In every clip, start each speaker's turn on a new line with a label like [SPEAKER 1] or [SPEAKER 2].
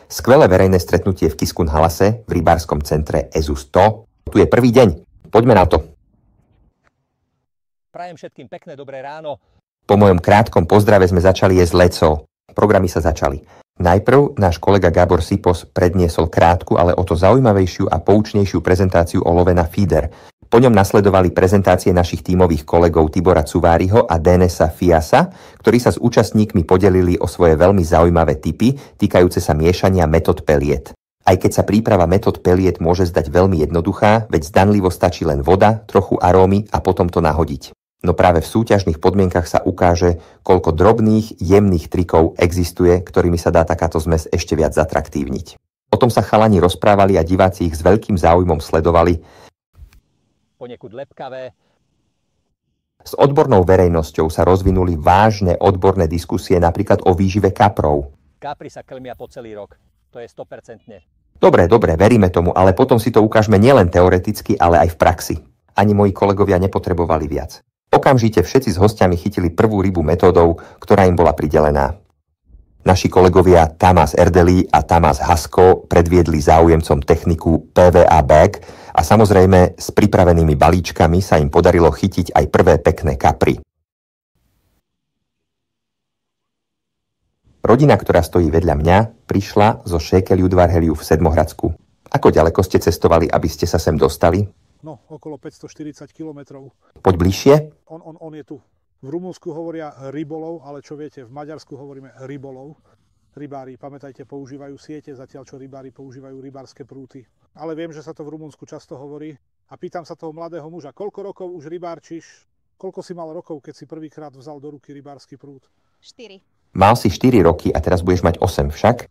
[SPEAKER 1] Skvelé verejné stretnutie v Kiskun-Halase v rybárskom centre EZU 100. Tu je prvý deň. Poďme na to.
[SPEAKER 2] Prajem všetkým pekné dobré ráno.
[SPEAKER 1] Po mojom krátkom pozdrave sme začali jesť leco. Programy sa začali. Najprv náš kolega Gábor Sipos predniesol krátku, ale o to zaujímavejšiu a poučnejšiu prezentáciu o love na feeder. Po ňom nasledovali prezentácie našich tímových kolegov Tibora Cuváriho a Denesa Fiasa, ktorí sa s účastníkmi podelili o svoje veľmi zaujímavé tipy týkajúce sa miešania metód peliet. Aj keď sa príprava metód peliet môže zdať veľmi jednoduchá, veď zdanlivo stačí len voda, trochu arómy a potom to nahodiť. No práve v súťažných podmienkach sa ukáže, koľko drobných, jemných trikov existuje, ktorými sa dá takáto zmes ešte viac zatraktívniť. O tom sa chalani rozprávali a diváci ich s veľkým záujmom sledovali.
[SPEAKER 2] Poniekud lepkavé.
[SPEAKER 1] S odbornou verejnosťou sa rozvinuli vážne odborné diskusie napríklad o výžive kaprov.
[SPEAKER 2] Kapry sa krmia po celý rok. To je 100%.
[SPEAKER 1] Dobre, veríme tomu, ale potom si to ukážeme nielen teoreticky, ale aj v praxi. Ani moji kolegovia nepotrebovali viac. Okamžite všetci s hostiami chytili prvú rybu metódou, ktorá im bola pridelená. Naši kolegovia Tamás Erdeli a Tamás Hasko predviedli záujemcom techniku PVA bag a samozrejme s pripravenými balíčkami sa im podarilo chytiť aj prvé pekné kapry. Rodina, ktorá stojí vedľa mňa, prišla zo Šékelyudvarheliu v Sedmohradsku. Ako ďaleko ste cestovali, aby ste sa sem dostali?
[SPEAKER 3] No, okolo 540 kilometrov.
[SPEAKER 1] Poď bližšie?
[SPEAKER 3] On je tu. V Rumunsku hovoria rybolov, ale čo viete, v Maďarsku hovoríme rybolov. Rybári, pamätajte, používajú siete, zatiaľ čo rybári používajú rybárske prúty. Ale viem, že sa to v Rumunsku často hovorí. A pýtam sa toho mladého muža, koľko rokov už rybárčiš? Koľko si mal rokov, keď si prvýkrát vzal do ruky rybársky prút?
[SPEAKER 4] 4.
[SPEAKER 1] Mal si 4 roky a teraz budeš mať 8 však?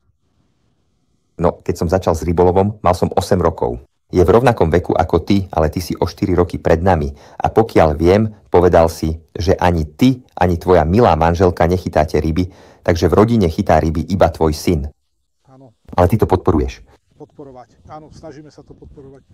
[SPEAKER 1] No, keď som začal s rybolovom, mal som 8 rokov. Je v rovnakom veku ako ty, ale ty si o 4 roky pred nami. A pokiaľ viem, povedal si, že ani ty, ani tvoja milá manželka nechytáte ryby, takže v rodine chytá ryby iba tvoj syn.
[SPEAKER 3] Áno.
[SPEAKER 1] Ale ty to podporuješ.
[SPEAKER 3] Podporovať. Áno, snažíme sa to podporovať.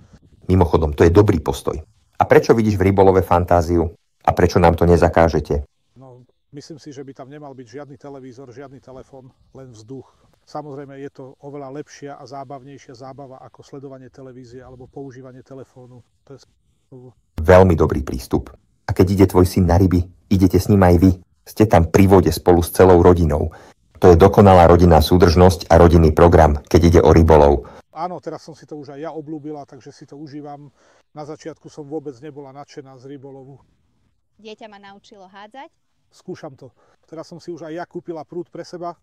[SPEAKER 1] Mimochodom, to je dobrý postoj. A prečo vidíš v rybolove fantáziu? A prečo nám to nezakážete?
[SPEAKER 3] No, myslím si, že by tam nemal byť žiadny televízor, žiadny telefón, len vzduch. Samozrejme je to oveľa lepšia a zábavnejšia zábava ako sledovanie televízie alebo používanie telefónu. To je
[SPEAKER 1] veľmi dobrý prístup. A keď ide tvoj syn na ryby, idete s ním aj vy. Ste tam pri vode spolu s celou rodinou. To je dokonalá rodinná súdržnosť a rodinný program, keď ide o rybolov.
[SPEAKER 3] Áno, teraz som si to už aj ja obľúbila, takže si to užívam. Na začiatku som vôbec nebola nadšená z rybolovu.
[SPEAKER 4] Dieťa ma naučilo hádzať.
[SPEAKER 3] Skúšam to. Teraz som si už aj ja kúpila prúd pre seba.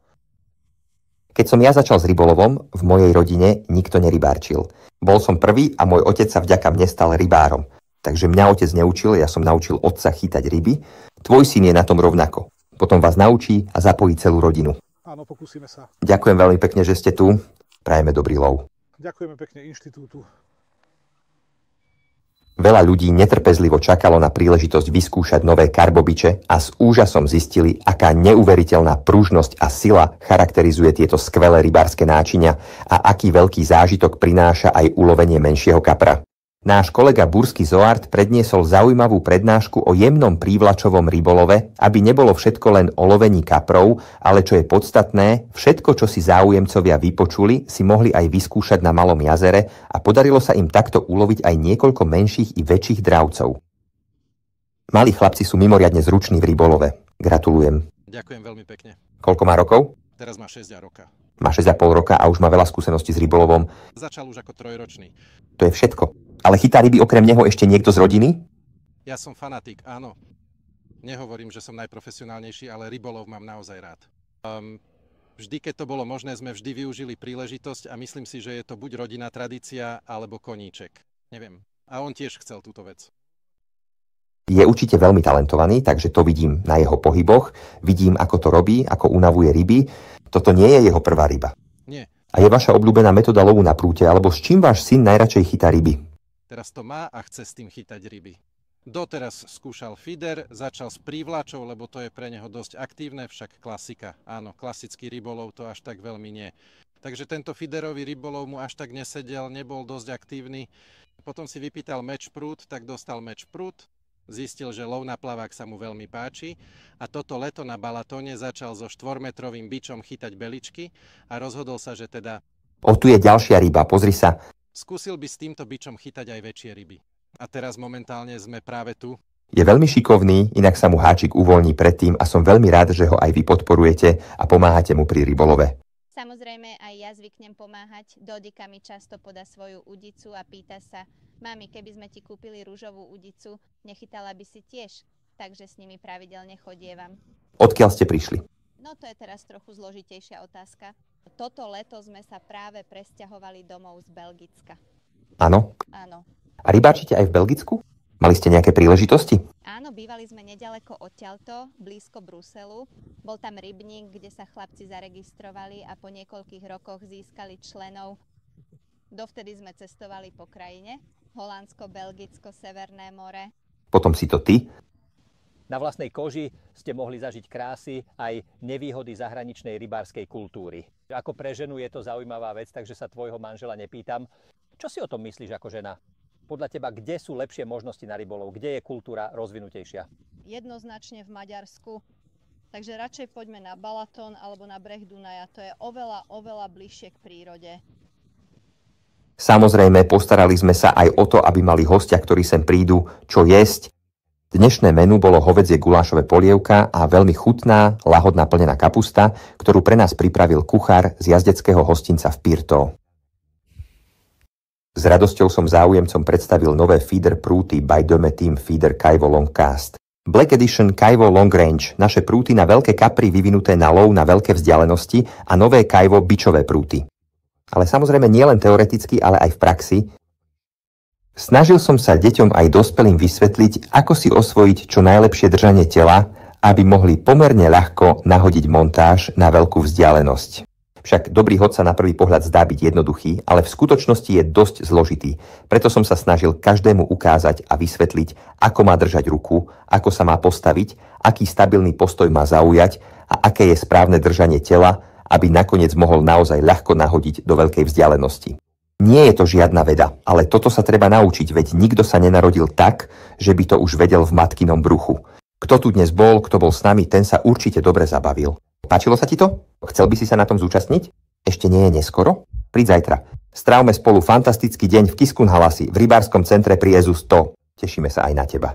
[SPEAKER 1] Keď som ja začal s rybolovom, v mojej rodine nikto nerybárčil. Bol som prvý a môj otec sa vďaka mne stal rybárom. Takže mňa otec neučil, ja som naučil otca chytať ryby. Tvoj syn je na tom rovnako. Potom vás naučí a zapojí celú rodinu.
[SPEAKER 3] Áno, pokúsime sa.
[SPEAKER 1] Ďakujem veľmi pekne, že ste tu. Prajeme dobrý lov.
[SPEAKER 3] Ďakujeme pekne inštitútu.
[SPEAKER 1] Veľa ľudí netrpezlivo čakalo na príležitosť vyskúšať nové karbobiče a s úžasom zistili, aká neuveriteľná pružnosť a sila charakterizuje tieto skvelé rybárske náčinia a aký veľký zážitok prináša aj ulovenie menšieho kapra. Náš kolega Burský Zoart predniesol zaujímavú prednášku o jemnom prívlačovom rybolove, aby nebolo všetko len o lovení kaprov, ale čo je podstatné, všetko, čo si záujemcovia vypočuli, si mohli aj vyskúšať na Malom jazere a podarilo sa im takto uloviť aj niekoľko menších i väčších dravcov. Malí chlapci sú mimoriadne zruční v rybolove. Gratulujem.
[SPEAKER 5] Ďakujem veľmi pekne.
[SPEAKER 1] Koľko má rokov?
[SPEAKER 5] Teraz má 6 roka.
[SPEAKER 1] Má 6,5 roka a už má veľa skúseností s rybolovom.
[SPEAKER 5] Začal už ako 3-ročný.
[SPEAKER 1] To je všetko. Ale chytá ryby okrem neho ešte niekto z rodiny?
[SPEAKER 5] Ja som fanatik, áno. Nehovorím, že som najprofesionálnejší, ale rybolov mám naozaj rád. Vždy, keď to bolo možné, sme vždy využili príležitosť a myslím si, že je to buď rodinná tradícia, alebo koníček. Neviem. A on tiež chcel túto vec.
[SPEAKER 1] Je určite veľmi talentovaný, takže to vidím na jeho pohyboch. Vidím, ako to robí, ako unavuje ryby. Toto nie je jeho prvá ryba.
[SPEAKER 5] Nie.
[SPEAKER 1] A je vaša obľúbená metóda lovu na prúte, alebo s čím váš syn najradšej chytá ryby?
[SPEAKER 5] Teraz to má a chce s tým chytať ryby. Doteraz skúšal feeder, začal s prívlačou, lebo to je pre neho dosť aktívne, však klasika. Áno, klasický rybolov to až tak veľmi nie. Takže tento feederový rybolov mu až tak nesedel, nebol dosť aktívny. Potom si vypýtal meč prút, tak dostal meč prút. Zistil, že lov na plavák sa mu veľmi páči a toto leto na Balatóne začal so 4-metrovým bičom chytať beličky a rozhodol sa, že teda
[SPEAKER 1] Tu je ďalšia ryba, pozri sa.
[SPEAKER 5] skúsil by s týmto bičom chytať aj väčšie ryby. A teraz momentálne sme práve tu.
[SPEAKER 1] Je veľmi šikovný, inak sa mu háčik uvoľní predtým a som veľmi rád, že ho aj vy podporujete a pomáhate mu pri rybolove.
[SPEAKER 4] Samozrejme, aj ja zvyknem pomáhať. Dodika mi často podá svoju udicu a pýta sa: mami, keby sme ti kúpili ružovú udicu, nechytala by si tiež? Takže s nimi pravidelne chodievam.
[SPEAKER 1] Odkiaľ ste prišli?
[SPEAKER 4] No to je teraz trochu zložitejšia otázka. Toto leto sme sa práve presťahovali domov z Belgicka.
[SPEAKER 1] Áno.
[SPEAKER 4] Áno.
[SPEAKER 1] A rybáčite aj v Belgicku? Mali ste nejaké príležitosti?
[SPEAKER 4] Áno, bývali sme nedaleko odtiaľto, blízko Bruselu. Bol tam rybník, kde sa chlapci zaregistrovali a po niekoľkých rokoch získali členov. Dovtedy sme cestovali po krajine. Holandsko, Belgicko, Severné more.
[SPEAKER 1] Potom si to ty?
[SPEAKER 2] Na vlastnej koži ste mohli zažiť krásy aj nevýhody zahraničnej rybárskej kultúry. Ako pre ženu je to zaujímavá vec, takže sa tvojho manžela nepýtam. Čo si o tom myslíš ako žena? Podľa teba, kde sú lepšie možnosti na rybolov? Kde je kultúra rozvinutejšia?
[SPEAKER 6] Jednoznačne v Maďarsku. Takže radšej poďme na Balatón alebo na breh Dunaja. To je oveľa, oveľa bližšie k prírode.
[SPEAKER 1] Samozrejme, postarali sme sa aj o to, aby mali hostia, ktorí sem prídu, čo jesť. Dnešné menu bolo hovädzie gulášové polievka a veľmi chutná, lahodná plnená kapusta, ktorú pre nás pripravil kuchár z jazdeckého hostinca v Pirto. S radosťou som záujemcom predstavil nové feeder prúty by Döme Team Feeder Kaivo Long Cast. Black Edition Kaivo Long Range, naše prúty na veľké kapry vyvinuté na lov na veľké vzdialenosti a nové Kaivo bičové prúty. Ale samozrejme nielen teoreticky, ale aj v praxi. Snažil som sa deťom aj dospelým vysvetliť, ako si osvojiť čo najlepšie držanie tela, aby mohli pomerne ľahko nahodiť montáž na veľkú vzdialenosť. Však dobrý hod sa na prvý pohľad zdá byť jednoduchý, ale v skutočnosti je dosť zložitý. Preto som sa snažil každému ukázať a vysvetliť, ako má držať ruku, ako sa má postaviť, aký stabilný postoj má zaujať a aké je správne držanie tela, aby nakoniec mohol naozaj ľahko nahodiť do veľkej vzdialenosti. Nie je to žiadna veda, ale toto sa treba naučiť, veď nikto sa nenarodil tak, že by to už vedel v matkinom bruchu. Kto tu dnes bol, kto bol s nami, ten sa určite dobre zabavil. Páčilo sa ti to? Chcel by si sa na tom zúčastniť? Ešte nie je neskoro? Príď zajtra. Strávme spolu fantastický deň v Kiskunhalasi, v rybárskom centre pri EZU 100. Tešíme sa aj na teba.